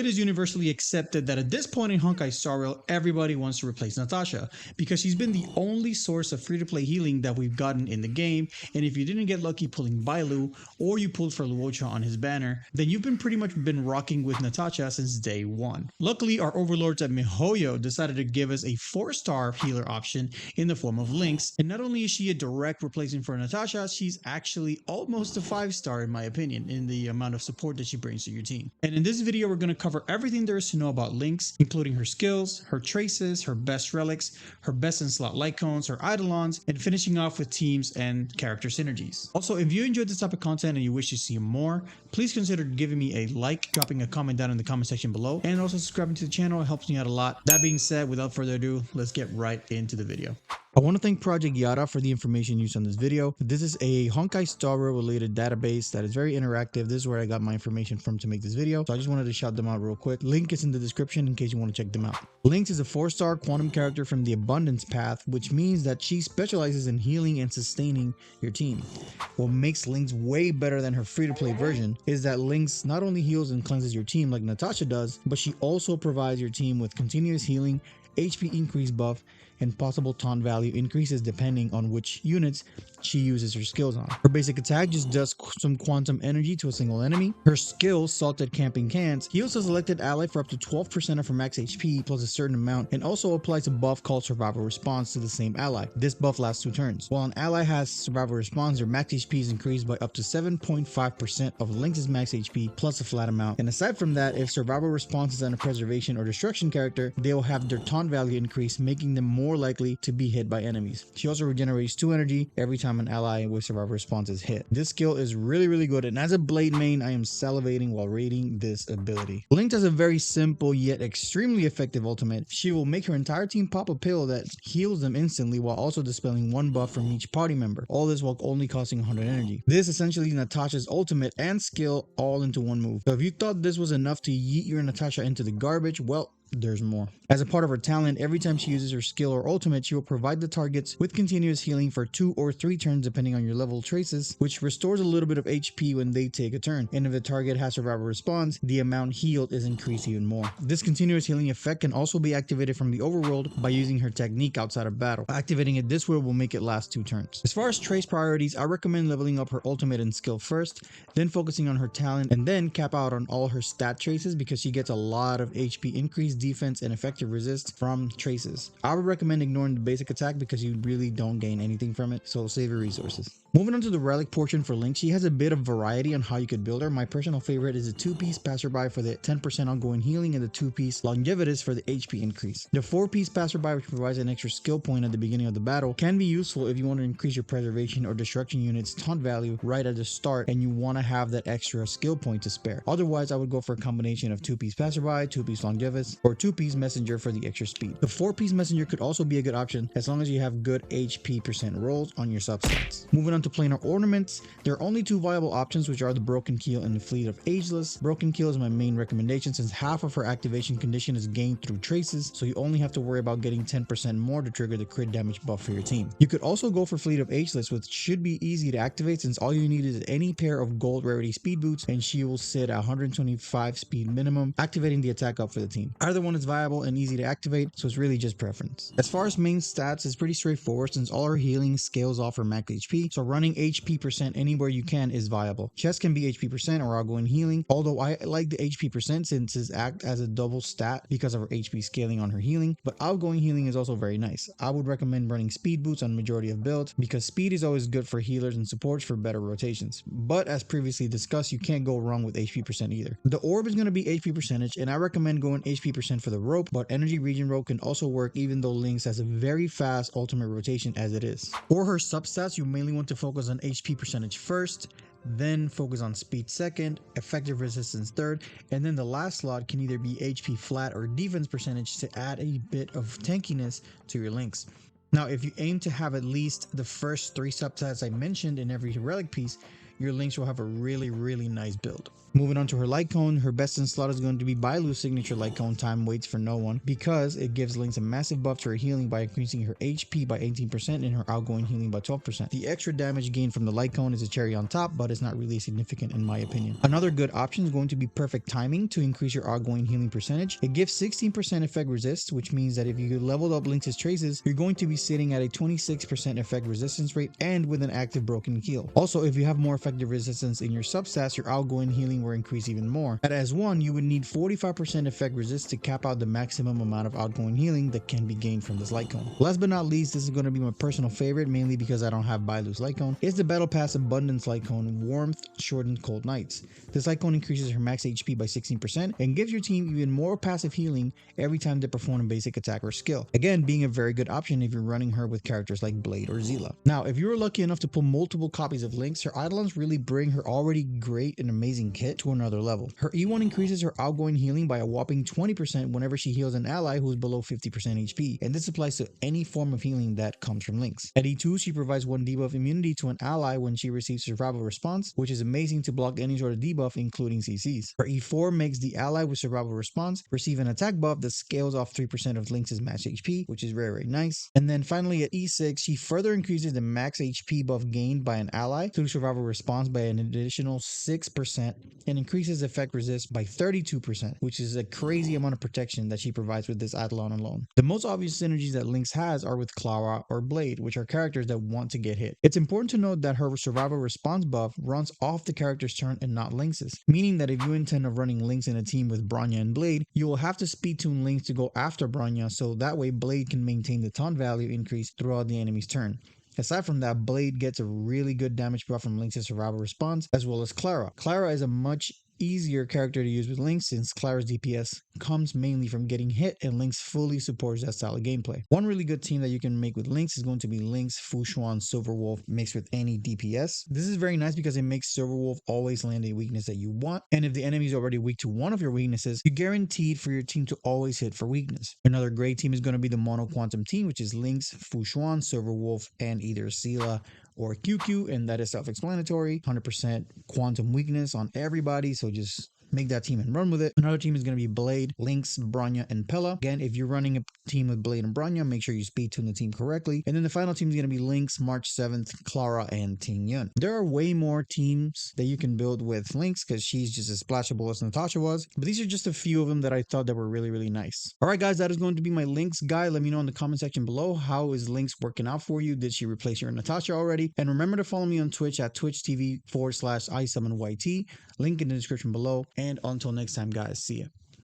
It is universally accepted that at this point in Honkai Star Rail, everybody wants to replace Natasha because she's been the only source of free-to-play healing that we've gotten in the game, and if you didn't get lucky pulling Bailu or you pulled for Outtro on his banner, then you've been pretty much been rocking with Natasha since day one. Luckily, our overlords at MiHoYo decided to give us a 4-star healer option in the form of Lynx, and not only is she a direct replacement for Natasha, she's actually almost a 5-star in my opinion in the amount of support that she brings to your team. And in this video, we're going to cover everything there is to know about Lynx, including her skills, her traces, her best relics, her best in slot light cones, her Eidolons, and finishing off with teams and character synergies. Also, if you enjoyed this type of content and you wish to see more, please consider giving me a like, dropping a comment down in the comment section below, and also subscribing to the channel. It helps me out a lot. That being said, without further ado, let's get right into the video. I want to thank Project Yara for the information used on this video. This is a Honkai Star Rail related database that is very interactive. This is where I got my information from to make this video, so I just wanted to shout them out real quick. Link is in the description in case you want to check them out. Lynx is a 4-star quantum character from the Abundance path, which means that she specializes in healing and sustaining your team. What makes Lynx way better than her free-to-play version is that Lynx not only heals and cleanses your team like Natasha does, but she also provides your team with continuous healing, HP increase buff, and possible taunt value increases depending on which units she uses her skills on. Her basic attack just does some quantum energy to a single enemy. Her skill, Salted Camping Cans, heals a selected ally for up to 12% of her max HP plus a certain amount, and also applies a buff called Survival Response to the same ally. This buff lasts 2 turns. While an ally has Survival Response, their max HP is increased by up to 7.5% of Lynx's max HP plus a flat amount. And aside from that, if Survival Response is on a Preservation or Destruction character, they will have their taunt value increase, making them more likely to be hit by enemies. She also regenerates 2 energy every time an ally with Survival Response is hit. This skill is really good, and as a Blade main, I am salivating while rating this ability. Lynx has a very simple yet extremely effective ultimate. She will make her entire team pop a pill that heals them instantly while also dispelling 1 buff from each party member. All this while only costing 100 energy. This is essentially Natasha's ultimate and skill all into one move. So if you thought this was enough to yeet your Natasha into the garbage, well, there's more. As a part of her talent, every time she uses her skill or ultimate, she will provide the targets with continuous healing for 2 or 3 turns depending on your level traces, which restores a little bit of HP when they take a turn. And if the target has Survival Response, the amount healed is increased even more. This continuous healing effect can also be activated from the overworld by using her technique outside of battle. Activating it this way will make it last 2 turns. As far as trace priorities, I recommend leveling up her ultimate and skill first, then focusing on her talent, and then cap out on all her stat traces because she gets a lot of HP increase, defense, and effective resist from traces. I would recommend ignoring the basic attack because you really don't gain anything from it, so save your resources. Moving on to the relic portion for Lynx, she has a bit of variety on how you could build her. My personal favorite is the 2-piece Passerby for the 10% ongoing healing and the 2-piece Longevitous for the HP increase. The 4-piece Passerby, which provides an extra skill point at the beginning of the battle, can be useful if you want to increase your Preservation or Destruction unit's taunt value right at the start and you want to have that extra skill point to spare. Otherwise, I would go for a combination of 2-piece Passerby, 2-piece Longevitous, or 2-piece Messenger for the extra speed. The 4-piece Messenger could also be a good option as long as you have good HP % rolls on your substats. Moving on to Planar ornaments, there are only 2 viable options, which are the Broken Keel and the Fleet of Ageless. Broken Keel is my main recommendation since half of her activation condition is gained through traces, so you only have to worry about getting 10% more to trigger the crit damage buff for your team. You could also go for Fleet of Ageless, which should be easy to activate since all you need is any pair of gold rarity speed boots and she will sit at 125 speed minimum, activating the attack up for the team. Either one is viable and easy to activate, so it's really just preference. As far as main stats, it's pretty straightforward since all her healing scales off her max HP, so running HP % anywhere you can is viable. Chest can be HP % or outgoing healing, although I like the HP % since it acts as a double stat because of her HP scaling on her healing, but outgoing healing is also very nice. I would recommend running speed boots on majority of builds because speed is always good for healers and supports for better rotations, but as previously discussed, you can't go wrong with HP % either. The orb is going to be HP % and I recommend going HP % for the rope, but energy regen rope can also work even though Lynx has a very fast ultimate rotation as it is. For her substats, you mainly want to focus on HP % first, then focus on speed second, effective resistance third, and then the last slot can either be HP flat or defense percentage to add a bit of tankiness to your Lynx. Now, if you aim to have at least the first 3 substats I mentioned in every relic piece, your Lynx will have a really nice build. Moving on to her light cone, her best in slot is going to be Bailu's signature light cone, Time Waits for No One, because it gives Lynx a massive buff to her healing by increasing her HP by 18% and her outgoing healing by 12%. The extra damage gained from the light cone is a cherry on top, but it's not really significant in my opinion. Another good option is going to be Perfect Timing to increase your outgoing healing percentage. It gives 16% effect resist, which means that if you leveled up Lynx's traces, you're going to be sitting at a 26% effect resistance rate and with an active broken heal. Also, if you have more effective resistance in your substats, your outgoing healing will increase even more. At S1, you would need 45% effect resist to cap out the maximum amount of outgoing healing that can be gained from this light cone. Last but not least, this is going to be my personal favorite, mainly because I don't have Bailu's light cone, is the Battle Pass Abundance light cone, Warmth Shortened Cold Nights. This light cone increases her max HP by 16% and gives your team even more passive healing every time they perform a basic attack or skill. Again, being a very good option if you're running her with characters like Blade or Zila. Now, if you're lucky enough to pull multiple copies of Lynx, her Eidolons really bring her already great and amazing kit to another level. Her E1 increases her outgoing healing by a whopping 20% whenever she heals an ally who's below 50% HP, and this applies to any form of healing that comes from Lynx. At E2, she provides 1 debuff immunity to an ally when she receives survival response, which is amazing to block any sort of debuff, including CCs. Her E4 makes the ally with survival response receive an attack buff that scales off 3% of Lynx's max HP, which is very nice. And then finally at E6, she further increases the max HP buff gained by an ally through survival response by an additional 6% and increases effect resist by 32%, which is a crazy amount of protection that she provides with this Eidolon alone. The most obvious synergies that Lynx has are with Clara or Blade, which are characters that want to get hit. It's important to note that her survival response buff runs off the character's turn and not Lynx's, meaning that if you intend on running Lynx in a team with Bronya and Blade, you will have to speed tune Lynx to go after Bronya, so that way Blade can maintain the taunt value increase throughout the enemy's turn. Aside from that, Blade gets a really good damage buff from Lynx's survival response, as well as Clara. Clara is a much easier character to use with Lynx since Clara's DPS comes mainly from getting hit and Lynx fully supports that style of gameplay. One really good team that you can make with Lynx is going to be Lynx, Fushuan, Silverwolf mixed with any DPS. This is very nice because it makes Silverwolf always land a weakness that you want, and if the enemy is already weak to one of your weaknesses, you're guaranteed for your team to always hit for weakness. Another great team is going to be the Mono Quantum team, which is Lynx, Fushuan, Silverwolf, and either Sela or QQ, and that is self-explanatory. 100% quantum weakness on everybody, so just make that team and run with it. Another team is going to be Blade, Lynx, Bronya, and Pella. Again, if you're running a team with Blade and Bronya, make sure you speed tune the team correctly. And then the final team is going to be Lynx, March 7th, Clara, and Ting Yun. There are way more teams that you can build with Lynx because she's just as splashable as Natasha was, but these are just a few of them that I thought that were really nice. All right, guys, that is going to be my Lynx guide. Let me know in the comment section below, how is Lynx working out for you? Did she replace your Natasha already? And remember to follow me on Twitch at twitch.tv/isummonYT. Link in the description below. And until next time, guys, see ya.